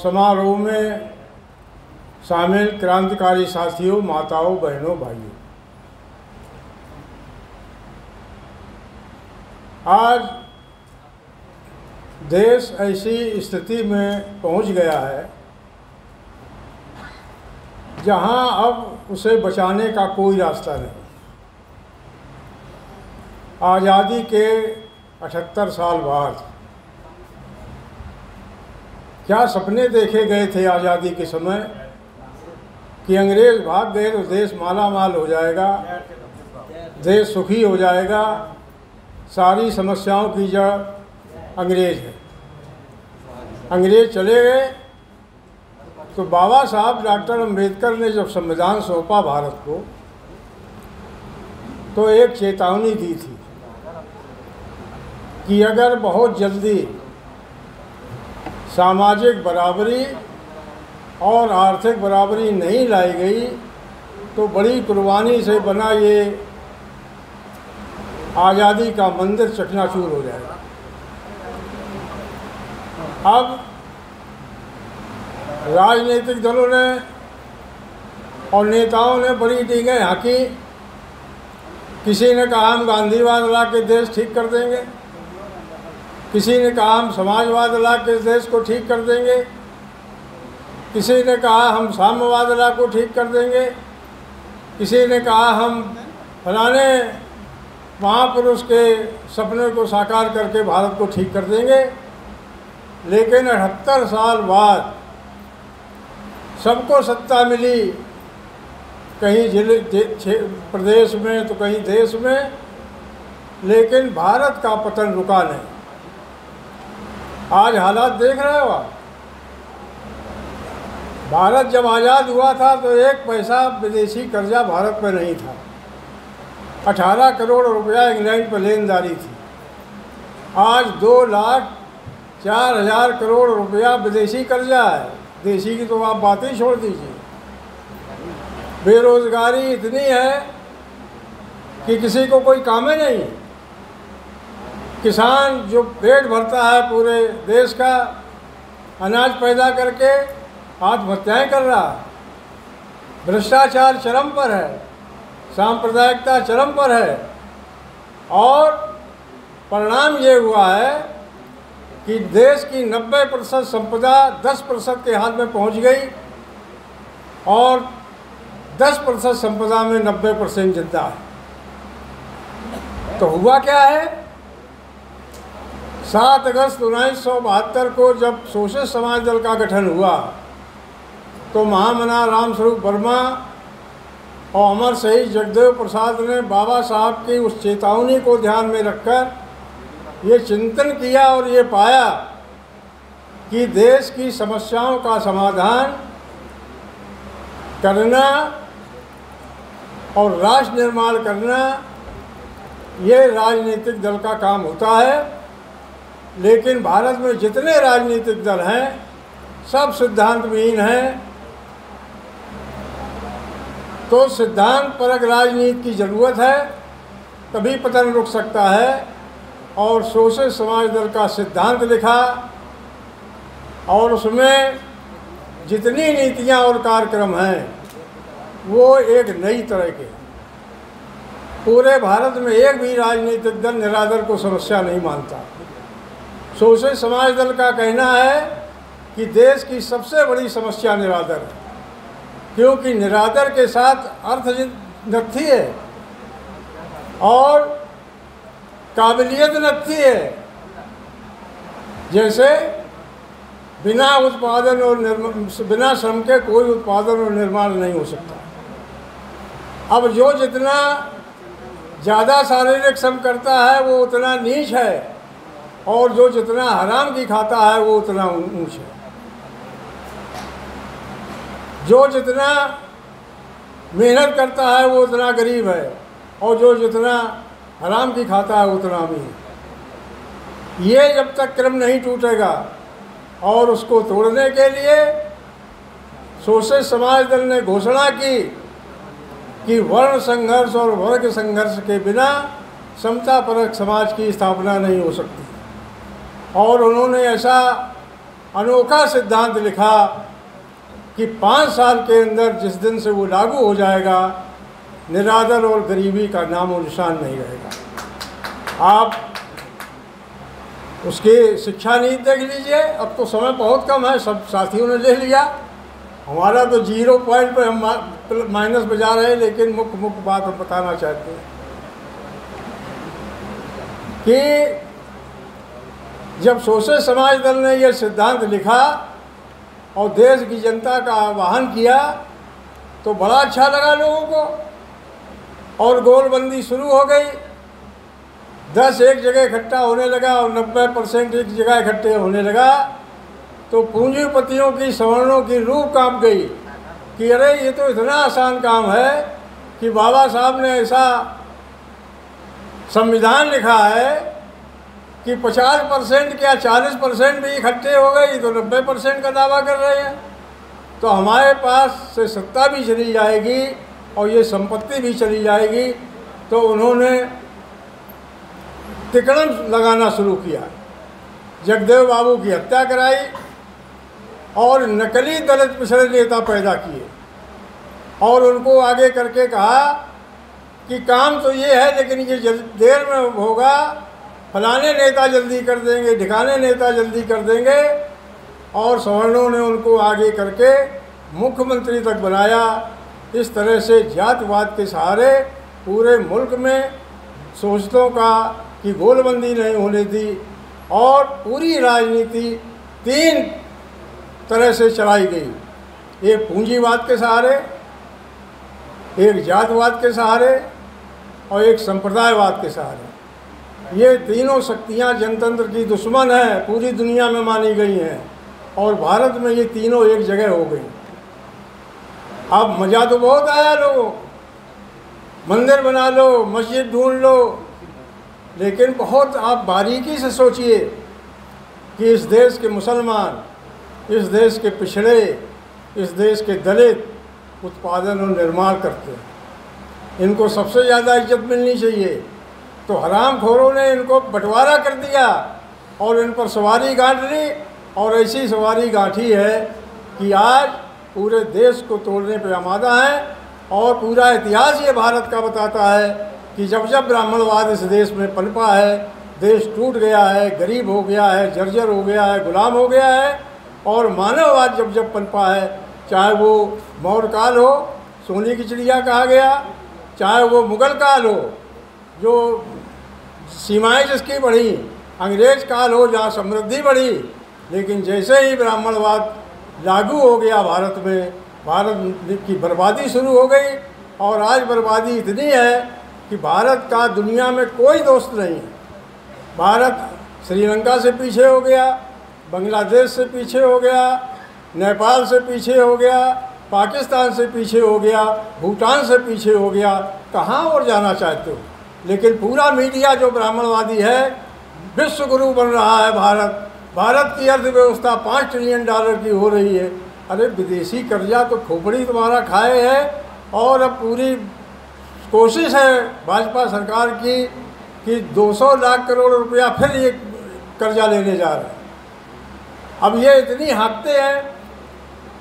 समारोह में शामिल क्रांतिकारी साथियों, माताओं, बहनों, भाइयों, आज देश ऐसी स्थिति में पहुंच गया है जहां अब उसे बचाने का कोई रास्ता नहीं। आज़ादी के 78 साल बाद क्या सपने देखे गए थे आज़ादी के समय कि अंग्रेज़ भाग गए तो देश माला माल हो जाएगा, देश सुखी हो जाएगा, सारी समस्याओं की जड़ अंग्रेज़ है। अंग्रेज़ चले गए तो बाबा साहब डॉक्टर अम्बेडकर ने जब संविधान सौंपा भारत को तो एक चेतावनी दी थी कि अगर बहुत जल्दी सामाजिक बराबरी और आर्थिक बराबरी नहीं लाई गई तो बड़ी कुर्बानी से बना ये आज़ादी का मंदिर चकनाचूर हो जाएगा। अब राजनीतिक दलों ने और नेताओं ने बड़ी डींगें हाँकी। किसी ने कहा हम गांधीवाद ला के देश ठीक कर देंगे, किसी ने कहा हम समाजवाद ला के देश को ठीक कर देंगे, किसी ने कहा हम साम्यवाद ला को ठीक कर देंगे, किसी ने कहा हम फलाने महापुरुष के सपने को साकार करके भारत को ठीक कर देंगे। लेकिन 78 साल बाद सबको सत्ता मिली, कहीं जिले प्रदेश में तो कहीं देश में, लेकिन भारत का पतन रुका नहीं। आज हालात देख रहे हो आप। भारत जब आज़ाद हुआ था तो एक पैसा विदेशी कर्जा भारत पर नहीं था। 18 करोड़ रुपया इंग्लैंड पर लेनदारी थी। आज 2,04,000 करोड़ रुपया विदेशी कर्जा है। देशी की तो आप बात ही छोड़ दीजिए। बेरोजगारी इतनी है कि किसी को कोई काम ही नहीं। किसान जो पेट भरता है पूरे देश का अनाज पैदा करके आत्महत्याएं कर रहा है। भ्रष्टाचार चरम पर है, सांप्रदायिकता चरम पर है और परिणाम ये हुआ है कि देश की 90% संपदा 10% के हाथ में पहुंच गई और 10% संपदा में 90% जिंदा है। तो हुआ क्या है? 7 अगस्त 1972 को जब सोशलिस्ट समाज दल का गठन हुआ तो महामना रामस्वरूप वर्मा और अमर शहीद जगदेव प्रसाद ने बाबा साहब की उस चेतावनी को ध्यान में रखकर ये चिंतन किया और ये पाया कि देश की समस्याओं का समाधान करना और राष्ट्र निर्माण करना ये राजनीतिक दल का काम होता है। लेकिन भारत में जितने राजनीतिक दल हैं सब सिद्धांतविहीन हैं। तो सिद्धांत परक राजनीति की ज़रूरत है, तभी पतन रुक सकता है। और सोशलिस्ट समाज दल का सिद्धांत लिखा और उसमें जितनी नीतियां और कार्यक्रम हैं वो एक नई तरह के। पूरे भारत में एक भी राजनीतिक दल निरादर को समस्या नहीं मानता। सोशलिस्ट समाज दल का कहना है कि देश की सबसे बड़ी समस्या निरादर है, क्योंकि निरादर के साथ अर्थ नत्थी है और काबिलियत नत्थी है। जैसे बिना उत्पादन और बिना श्रम के कोई उत्पादन और निर्माण नहीं हो सकता। अब जो जितना ज़्यादा शारीरिक श्रम करता है वो उतना नीच है और जो जितना हराम की खाता है वो उतना ऊंच है। जो जितना मेहनत करता है वो उतना गरीब है और जो जितना हराम की खाता है उतना अमीर। ये जब तक क्रम नहीं टूटेगा और उसको तोड़ने के लिए सोशलिस्ट समाज दल ने घोषणा की कि वर्ण संघर्ष और वर्ग संघर्ष के बिना समतापरक समाज की स्थापना नहीं हो सकती। और उन्होंने ऐसा अनोखा सिद्धांत लिखा कि 5 साल के अंदर जिस दिन से वो लागू हो जाएगा, निरादर और गरीबी का नामो निशान नहीं रहेगा। आप उसकी शिक्षा नीति देख लीजिए। अब तो समय बहुत कम है, सब साथियों ने ले लिया, हमारा तो 0 पॉइंट पर हम माइनस बजा रहे हैं, लेकिन मुख्य बात हम बताना चाहते हैं कि जब सोशल समाज दल ने यह सिद्धांत लिखा और देश की जनता का आह्वान किया तो बड़ा अच्छा लगा लोगों को, और गोलबंदी शुरू हो गई। 10 एक जगह इकट्ठा होने लगा और 90% एक जगह इकट्ठे होने लगा, तो पूंजीपतियों की, सवर्णों की रूह कांप गई कि अरे ये तो इतना आसान काम है कि बाबा साहब ने ऐसा संविधान लिखा है कि 50% क्या 40% भी इकट्ठे हो गई तो 90% का दावा कर रहे हैं, तो हमारे पास से सत्ता भी चली जाएगी और ये संपत्ति भी चली जाएगी। तो उन्होंने तिकड़म लगाना शुरू किया, जगदेव बाबू की हत्या कराई और नकली दलित पिछड़े नेता पैदा किए और उनको आगे करके कहा कि काम तो ये है लेकिन ये देर में होगा, फलाने नेता जल्दी कर देंगे, ढिकाने नेता जल्दी कर देंगे, और सवर्णों ने उनको आगे करके मुख्यमंत्री तक बनाया। इस तरह से जातिवाद के सहारे पूरे मुल्क में शोषितों का की गोलबंदी नहीं होने दी और पूरी राजनीति 3 तरह से चलाई गई, एक पूंजीवाद के सहारे, एक जातिवाद के सहारे और एक संप्रदायवाद के सहारे। ये तीनों शक्तियाँ जनतंत्र की दुश्मन हैं, पूरी दुनिया में मानी गई हैं, और भारत में ये तीनों एक जगह हो गई। अब मज़ा तो बहुत आया लोगों, मंदिर बना लो, मस्जिद ढूंढ लो, लेकिन बहुत आप बारीकी से सोचिए कि इस देश के मुसलमान, इस देश के पिछड़े, इस देश के दलित उत्पादन और निर्माण करते हैं, इनको सबसे ज़्यादा इज्जत मिलनी चाहिए। तो हरामखोरों ने इनको बंटवारा कर दिया और इन पर सवारी गांठ ली, और ऐसी सवारी गांठी है कि आज पूरे देश को तोड़ने पर आमादा है। और पूरा इतिहास ये भारत का बताता है कि जब जब ब्राह्मणवाद इस देश में पनपा है, देश टूट गया है, गरीब हो गया है, जर्जर हो गया है, गुलाम हो गया है। और मानववाद जब जब पनपा है, चाहे वो मौर्य काल हो, सोने की चिड़िया कहा गया, चाहे वो मुग़ल काल हो जो सीमाएं जिसकी बढ़ी, अंग्रेज काल हो जहाँ समृद्धि बढ़ी, लेकिन जैसे ही ब्राह्मणवाद लागू हो गया भारत में, भारत की बर्बादी शुरू हो गई। और आज बर्बादी इतनी है कि भारत का दुनिया में कोई दोस्त नहीं है। भारत श्रीलंका से पीछे हो गया, बांग्लादेश से पीछे हो गया, नेपाल से पीछे हो गया, पाकिस्तान से पीछे हो गया, भूटान से पीछे हो गया, कहाँ और जाना चाहते हो। लेकिन पूरा मीडिया जो ब्राह्मणवादी है, विश्व गुरु बन रहा है भारत। भारत की अर्थव्यवस्था $5 ट्रिलियन की हो रही है। अरे विदेशी कर्जा तो खोपड़ी तुम्हारा खाए है, और अब पूरी कोशिश है भाजपा सरकार की कि 200 लाख करोड़ रुपया फिर ये कर्जा लेने जा रहा है। अब ये इतनी हाँकते हैं।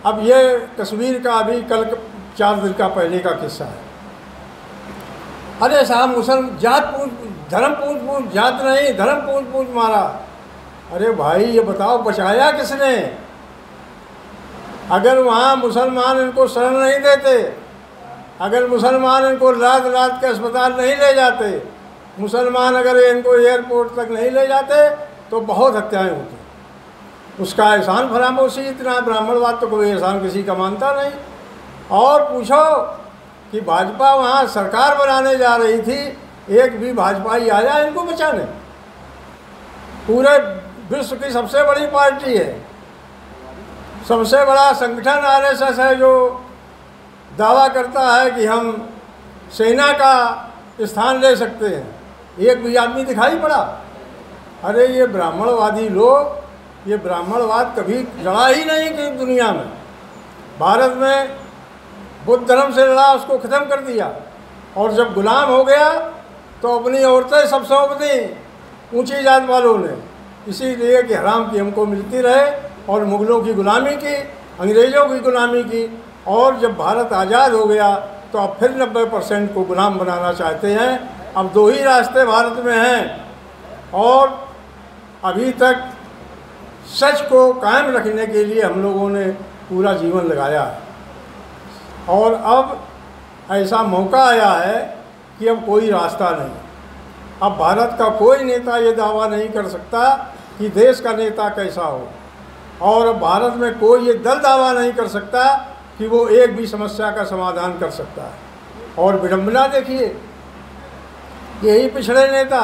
अब ये कश्मीर का अभी कल 4 दिन का पहले का किस्सा है। अरे साहब मुसलमान जात पूछ, धर्म पूछ जात नहीं, धर्म पूछ मारा। अरे भाई ये बताओ बचाया किसने? अगर वहाँ मुसलमान इनको शरण नहीं देते, अगर मुसलमान इनको लाद के अस्पताल नहीं ले जाते, मुसलमान अगर इनको एयरपोर्ट तक नहीं ले जाते, तो बहुत हत्याएं होती। उसका एहसान फरामोशी इतना, ब्राह्मणवाद तो कोई एहसान किसी का मानता नहीं। और पूछो कि भाजपा वहाँ सरकार बनाने जा रही थी, एक भी भाजपाई आया इनको बचाने? पूरे विश्व की सबसे बड़ी पार्टी है, सबसे बड़ा संगठन आरएसएस है, जो दावा करता है कि हम सेना का स्थान ले सकते हैं, एक भी आदमी दिखाई पड़ा? अरे ये ब्राह्मणवादी लोग, ये ब्राह्मणवाद कभी लड़ा ही नहीं कि दुनिया में। भारत में बुद्ध धर्म से लड़ा, उसको ख़त्म कर दिया, और जब गुलाम हो गया तो अपनी औरतें सब सौंप दी ऊंची जात वालों ने, इसीलिए कि हराम की हमको मिलती रहे और मुग़लों की ग़ुलामी की, अंग्रेज़ों की ग़ुलामी की, और जब भारत आज़ाद हो गया तो अब फिर 90% को ग़ुलाम बनाना चाहते हैं। अब दो ही रास्ते भारत में हैं, और अभी तक सच को कायम रखने के लिए हम लोगों ने पूरा जीवन लगाया है, और अब ऐसा मौका आया है कि अब कोई रास्ता नहीं। अब भारत का कोई नेता ये दावा नहीं कर सकता कि देश का नेता कैसा हो, और अब भारत में कोई ये दल दावा नहीं कर सकता कि वो एक भी समस्या का समाधान कर सकता है। और विडंबना देखिए, यही पिछड़े नेता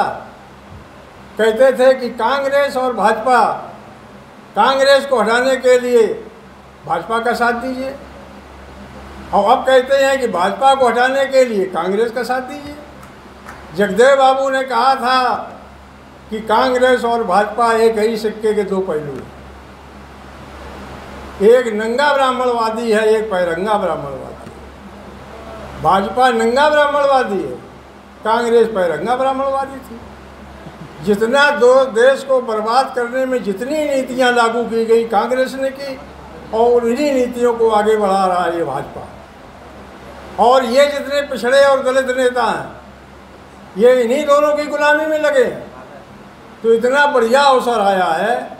कहते थे कि कांग्रेस और भाजपा, कांग्रेस को हटाने के लिए भाजपा का साथ दीजिए, और अब कहते हैं कि भाजपा को हटाने के लिए कांग्रेस का साथ दीजिए। जगदेव बाबू ने कहा था कि कांग्रेस और भाजपा एक ही सिक्के के दो पहलू हैं, एक नंगा ब्राह्मणवादी है, एक पैरंगा ब्राह्मणवादी है। भाजपा नंगा ब्राह्मणवादी है, कांग्रेस पैरंगा ब्राह्मणवादी थी। जितना दो देश को बर्बाद करने में जितनी नीतियां लागू की गई कांग्रेस ने की, और इन्हीं नीतियों को आगे बढ़ा रहा है ये भाजपा। और ये जितने पिछड़े और दलित नेता हैं, ये इन्हीं दोनों की गुलामी में लगे हैं। तो इतना बढ़िया अवसर आया है,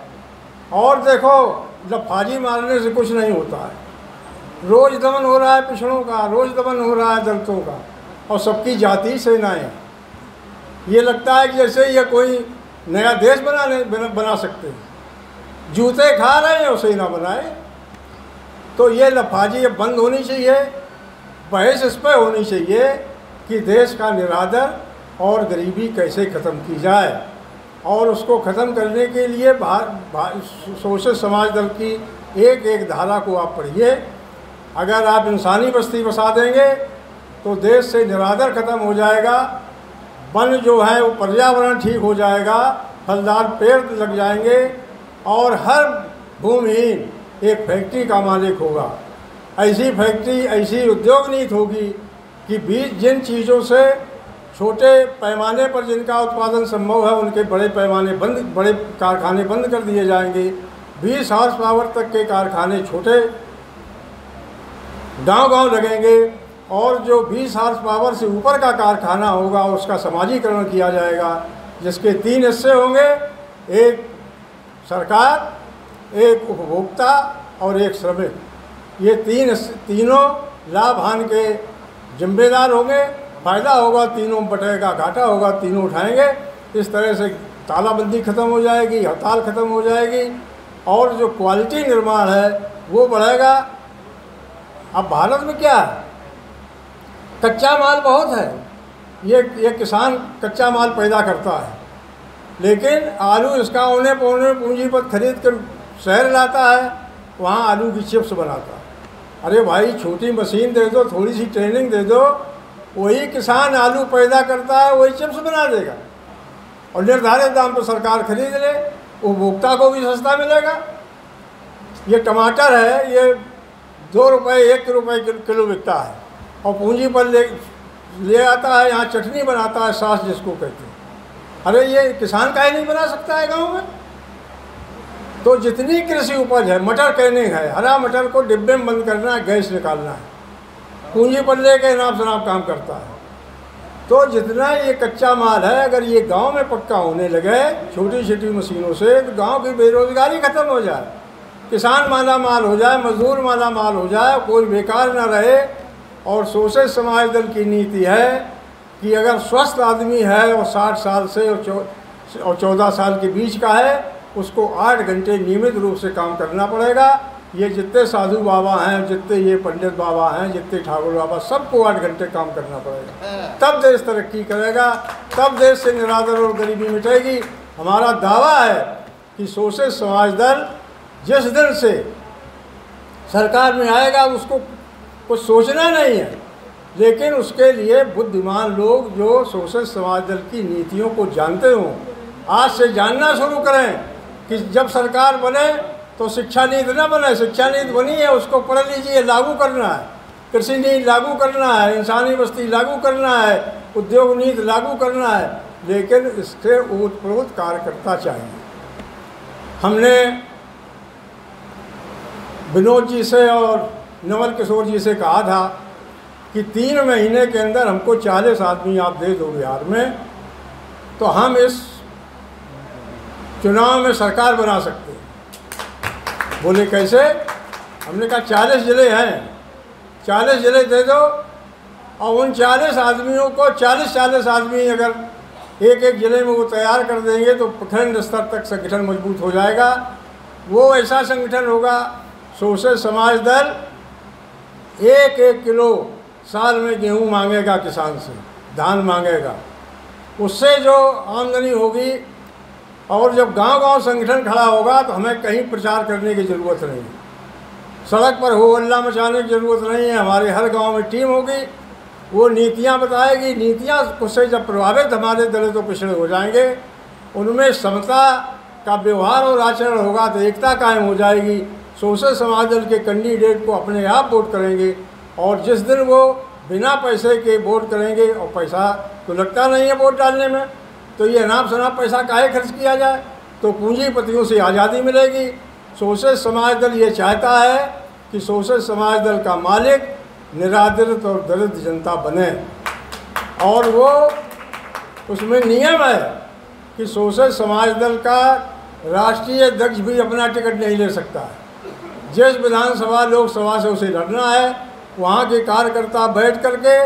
और देखो लफाजी मारने से कुछ नहीं होता है। रोज़ दमन हो रहा है पिछड़ों का, रोज़ दमन हो रहा है दलितों का, और सबकी जाति सेनाएं। ये लगता है कि जैसे ये कोई नया देश बना सकते हैं। जूते खा रहे हैं और सेना बनाए। तो ये लफाजी अब बंद होनी चाहिए। बहस इस पर होनी चाहिए कि देश का निरादर और गरीबी कैसे ख़त्म की जाए, और उसको ख़त्म करने के लिए सोशलिस्ट समाज दल की एक एक धारा को आप पढ़िए। अगर आप इंसानी बस्ती बसा देंगे तो देश से निरादर ख़त्म हो जाएगा, वन जो है वो पर्यावरण ठीक हो जाएगा, फलदार पेड़ लग जाएंगे, और हर भूमिहीन एक फैक्ट्री का मालिक होगा। ऐसी फैक्ट्री, ऐसी उद्योग नीति होगी कि बीच जिन चीज़ों से छोटे पैमाने पर जिनका उत्पादन संभव है उनके बड़े कारखाने बंद कर दिए जाएंगे। 20 हॉर्स पावर तक के कारखाने छोटे गांव-गांव लगेंगे, और जो 20 हॉर्स पावर से ऊपर का कारखाना होगा उसका समाजीकरण किया जाएगा, जिसके 3 हिस्से होंगे, एक सरकार, एक उपभोक्ता और एक श्रमिक। ये तीनों लाभ हानि के जिम्मेदार होंगे। फ़ायदा होगा तीनों बटेगा, घाटा होगा तीनों उठाएंगे। इस तरह से तालाबंदी ख़त्म हो जाएगी, हड़ताल ख़त्म हो जाएगी, और जो क्वालिटी निर्माण है वो बढ़ेगा। अब भारत में क्या है, कच्चा माल बहुत है, ये किसान कच्चा माल पैदा करता है, लेकिन आलू इसका औने पौने पूंजीपत खरीद कर शहर लाता है, वहाँ आलू की चिप्स बनाता है। अरे भाई, छोटी मशीन दे दो, थोड़ी सी ट्रेनिंग दे दो, वही किसान आलू पैदा करता है, वही चिप्स बना देगा, और निर्धारित दाम पर सरकार खरीद ले, उपभोक्ता को भी सस्ता मिलेगा। ये टमाटर है, ये 2 रुपये 1 रुपये किलो बिकता है, और पूंजी पर ले आता है, यहाँ चटनी बनाता है, सास जिसको कहते हैं। अरे ये किसान काहे नहीं बना सकता है गांव में? तो जितनी कृषि उपज है, मटर कैनिंग है, हरा मटर को डिब्बे में बंद करना है, गैस निकालना है, पूंजी पर लेके नाप शनाप काम करता है। तो जितना ये कच्चा माल है, अगर ये गांव में पक्का होने लगे छोटी छोटी मशीनों से, तो गांव की बेरोजगारी ख़त्म हो जाए, किसान माला माल हो जाए, मजदूर माला माल हो जाए, कोई बेकार ना रहे। और सोशलिस्ट समाज दल की नीति है कि अगर स्वस्थ आदमी है और 60 साल से और 14 साल के बीच का है, उसको 8 घंटे नियमित रूप से काम करना पड़ेगा। ये जितने साधु बाबा हैं, जितने ये पंडित बाबा हैं, जितने ठाकुर बाबा, सबको 8 घंटे काम करना पड़ेगा, तब देश तरक्की करेगा, तब देश से निरादर और गरीबी मिटेगी। हमारा दावा है कि सोशलिस्ट समाज दल जिस दिन से सरकार में आएगा उसको कुछ सोचना नहीं है, लेकिन उसके लिए बुद्धिमान लोग जो सोशलिस्ट समाज दल की नीतियों को जानते हों, आज से जानना शुरू करें कि जब सरकार बने तो शिक्षा नीति न बने। शिक्षा नीति बनी है, उसको पढ़ लीजिए, लागू करना है। कृषि नीति लागू करना है, इंसानी बस्ती लागू करना है, उद्योग नीति लागू करना है, लेकिन इसके ओतप्रोत कार्यकर्ता चाहिए। हमने विनोद जी से और नवल किशोर जी से कहा था कि 3 महीने के अंदर हमको 40 आदमी आप दे दो बिहार में, तो हम इस चुनाव में सरकार बना सकते हैं। बोले कैसे? हमने कहा 40 ज़िले हैं, 40 ज़िले दे दो और उन 40 आदमियों को 40 आदमी अगर एक एक ज़िले में वो तैयार कर देंगे तो प्रखंड स्तर तक संगठन मजबूत हो जाएगा। वो ऐसा संगठन होगा, सोशलिस्ट समाज दल 1-1 किलो साल में गेहूँ मांगेगा किसान से, धान मांगेगा, उससे जो आमदनी होगी। और जब गांव-गांव संगठन खड़ा होगा तो हमें कहीं प्रचार करने की ज़रूरत नहीं, सड़क पर हो हल्ला मचाने की ज़रूरत नहीं है। हमारे हर गांव में टीम होगी, वो नीतियां बताएगी। नीतियां उससे जब प्रभावित हमारे दलित तो पिछड़े हो जाएंगे, उनमें समता का व्यवहार और आचरण होगा तो एकता कायम हो जाएगी। सोशलिस्ट समाज दल के कैंडिडेट को अपने आप वोट करेंगे और जिस दिन वो बिना पैसे के वोट करेंगे, और पैसा तो लगता नहीं है वोट डालने में, तो ये अनाप शनाप पैसा काहे खर्च किया जाए, तो पूंजीपतियों से आज़ादी मिलेगी। सोशलिस्ट समाज दल ये चाहता है कि सोशलिस्ट समाज दल का मालिक निरादरित और दलित जनता बने, और वो उसमें नियम है कि सोशलिस्ट समाज दल का राष्ट्रीय अध्यक्ष भी अपना टिकट नहीं ले सकता है। जिस विधानसभा लोकसभा से उसे लड़ना है, वहाँ के कार्यकर्ता बैठ करके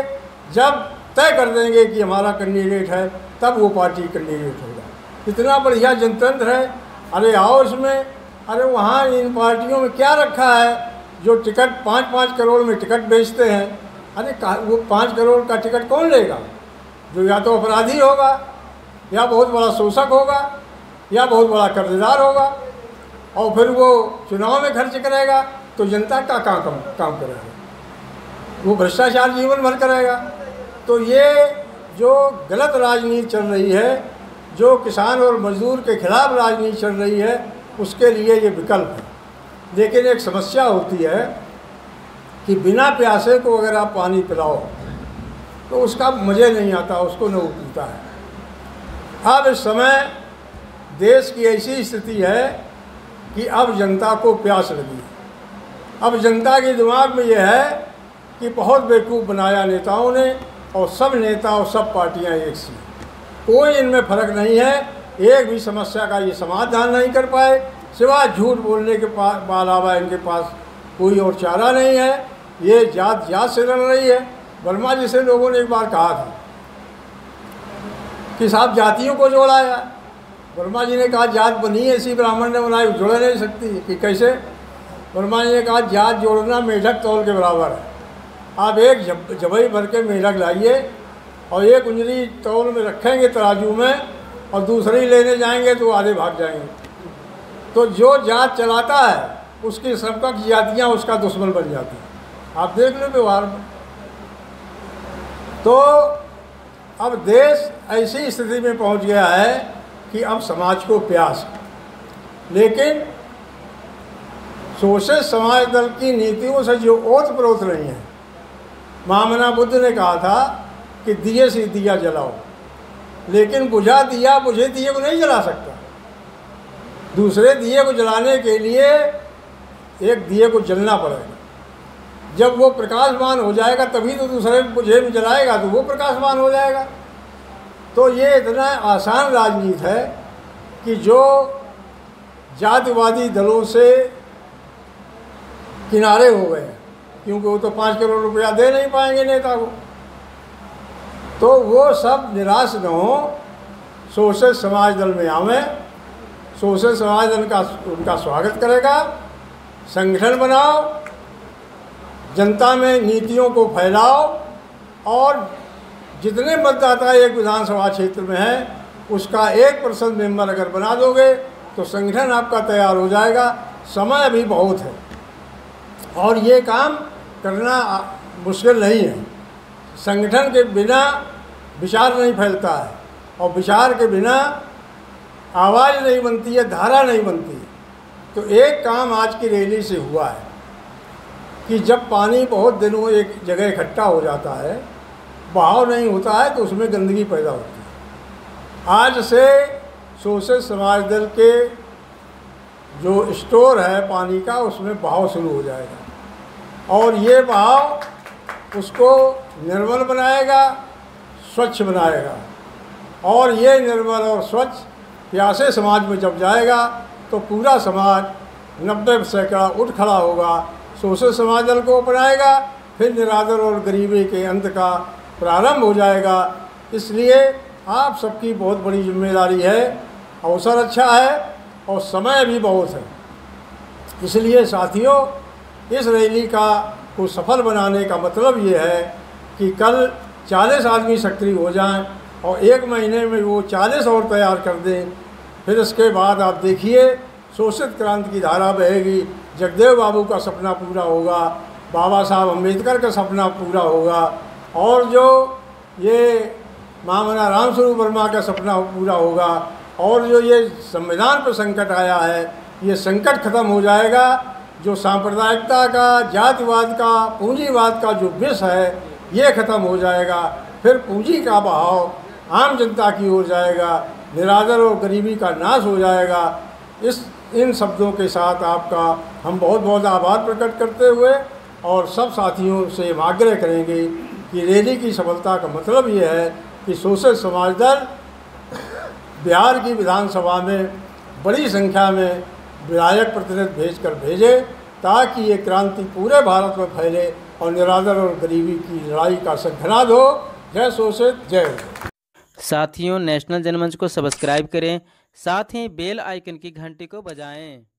जब तय कर देंगे कि हमारा कैंडिडेट है, तब वो पार्टी कैंडिडेट होगा। इतना बढ़िया जनतंत्र है। अरे आओ इसमें। अरे वहाँ इन पार्टियों में क्या रखा है जो टिकट 5-5 करोड़ में टिकट बेचते हैं। अरे वो 5 करोड़ का टिकट कौन लेगा? जो या तो अपराधी होगा, या बहुत बड़ा शोषक होगा, या बहुत बड़ा कर्जदार होगा, और फिर वो चुनाव में खर्च करेगा तो जनता का काम करेगा, वो भ्रष्टाचार जीवन भर करेगा। तो ये जो गलत राजनीति चल रही है, जो किसान और मजदूर के खिलाफ राजनीति चल रही है, उसके लिए ये विकल्प है। लेकिन एक समस्या होती है कि बिना प्यासे को अगर आप पानी पिलाओ तो उसका मज़े नहीं आता, उसको न पीता है। अब इस समय देश की ऐसी स्थिति है कि अब जनता को प्यास लगी। अब जनता के दिमाग में यह है कि बहुत बेवकूफ़ बनाया नेताओं ने, और सब नेता और सब पार्टियां एक सी, कोई इनमें फ़र्क नहीं है। एक भी समस्या का ये समाधान नहीं कर पाए, सिवाय झूठ बोलने के अलावा इनके पास कोई और चारा नहीं है। ये जात से लड़ रही है। वर्मा जी से लोगों ने एक बार कहा था कि साहब जातियों को जोड़ा है। वर्मा जी ने कहा जात बनी ऐसी ब्राह्मण ने बनाई, जोड़ नहीं सकती। कि कैसे? वर्मा जी ने कहा जात जोड़ना मेढक तौल के बराबर है। आप एक जबई भर के मेढक लाइए और एक उंजली तौल में रखेंगे तराजू में, और दूसरी लेने जाएंगे तो आधे भाग जाएंगे। तो जो जात चलाता है उसकी समकक्ष जातियाँ उसका दुश्मन बन जाती हैं। आप देख लो व्यवहार में। तो अब देश ऐसी स्थिति में पहुंच गया है कि अब समाज को प्यास है। लेकिन सोशलिस्ट समाज दल की नीतियों से जो ओत प्रोत रही हैं, महामना बुद्ध ने कहा था कि दिए से दिया जलाओ, लेकिन बुझा दिया बुझे दिए को नहीं जला सकता। दूसरे दिए को जलाने के लिए एक दिए को जलना पड़ेगा। जब वो प्रकाशमान हो जाएगा तभी तो दूसरे बुझे में जलाएगा, तो वो प्रकाशमान हो जाएगा। तो ये इतना आसान राजनीति है कि जो जातिवादी दलों से किनारे हो गए हैं, क्योंकि वो तो 5 करोड़ रुपया दे नहीं पाएंगे नेता को, तो वो सब निराश न हो, सोशलिस्ट समाज दल में आवें। सोशलिस्ट समाज दल का उनका स्वागत करेगा। संगठन बनाओ, जनता में नीतियों को फैलाओ, और जितने मतदाता एक विधानसभा क्षेत्र में हैं उसका 1% मेंबर अगर बना दोगे तो संगठन आपका तैयार हो जाएगा। समय अभी बहुत है और ये काम करना मुश्किल नहीं है। संगठन के बिना विचार नहीं फैलता है, और विचार के बिना आवाज़ नहीं बनती है, धारा नहीं बनती। तो एक काम आज की रैली से हुआ है कि जब पानी बहुत दिनों एक जगह इकट्ठा हो जाता है, बहाव नहीं होता है, तो उसमें गंदगी पैदा होती है। आज से सोशलिस्ट समाज दल के जो स्टोर है पानी का उसमें बहाव शुरू हो जाएगा और ये बहाव उसको निर्मल बनाएगा, स्वच्छ बनाएगा। और ये निर्मल और स्वच्छ प्यासे समाज में जब जाएगा तो पूरा समाज 90% उठ खड़ा होगा, शोषित समाज दल को अपनाएगा, फिर निरादर और गरीबी के अंत का प्रारंभ हो जाएगा। इसलिए आप सबकी बहुत बड़ी जिम्मेदारी है, अवसर अच्छा है और समय भी बहुत है। इसलिए साथियों, इस रैली को सफल बनाने का मतलब ये है कि कल 40 आदमी सक्रिय हो जाएं और 1 महीने में वो 40 और तैयार कर दें। फिर इसके बाद आप देखिए शोषित क्रांति की धारा बहेगी, जगदेव बाबू का सपना पूरा होगा, बाबा साहब अम्बेडकर का सपना पूरा होगा और जो ये महामना रामस्वरूप वर्मा का सपना पूरा होगा और जो ये संविधान पर संकट आया है ये संकट खत्म हो जाएगा। जो सांप्रदायिकता का, जातिवाद का, पूंजीवाद का जो विष है ये खत्म हो जाएगा। फिर पूंजी का बहाव आम जनता की ओर जाएगा, निरादर और गरीबी का नाश हो जाएगा। इन शब्दों के साथ आपका हम बहुत बहुत आभार प्रकट करते हुए और सब साथियों से हम आग्रह करेंगे कि रैली की सफलता का मतलब ये है कि शोषित समाज दल बिहार की विधानसभा में बड़ी संख्या में विधायक प्रतिनिधि भेजे ताकि ये क्रांति पूरे भारत में फैले और निरादर और गरीबी की लड़ाई का शंखनाद हो। जय शोषित, जय। साथियों, नेशनल जनमंच को सब्सक्राइब करें, साथ ही बेल आइकन की घंटी को बजाएं।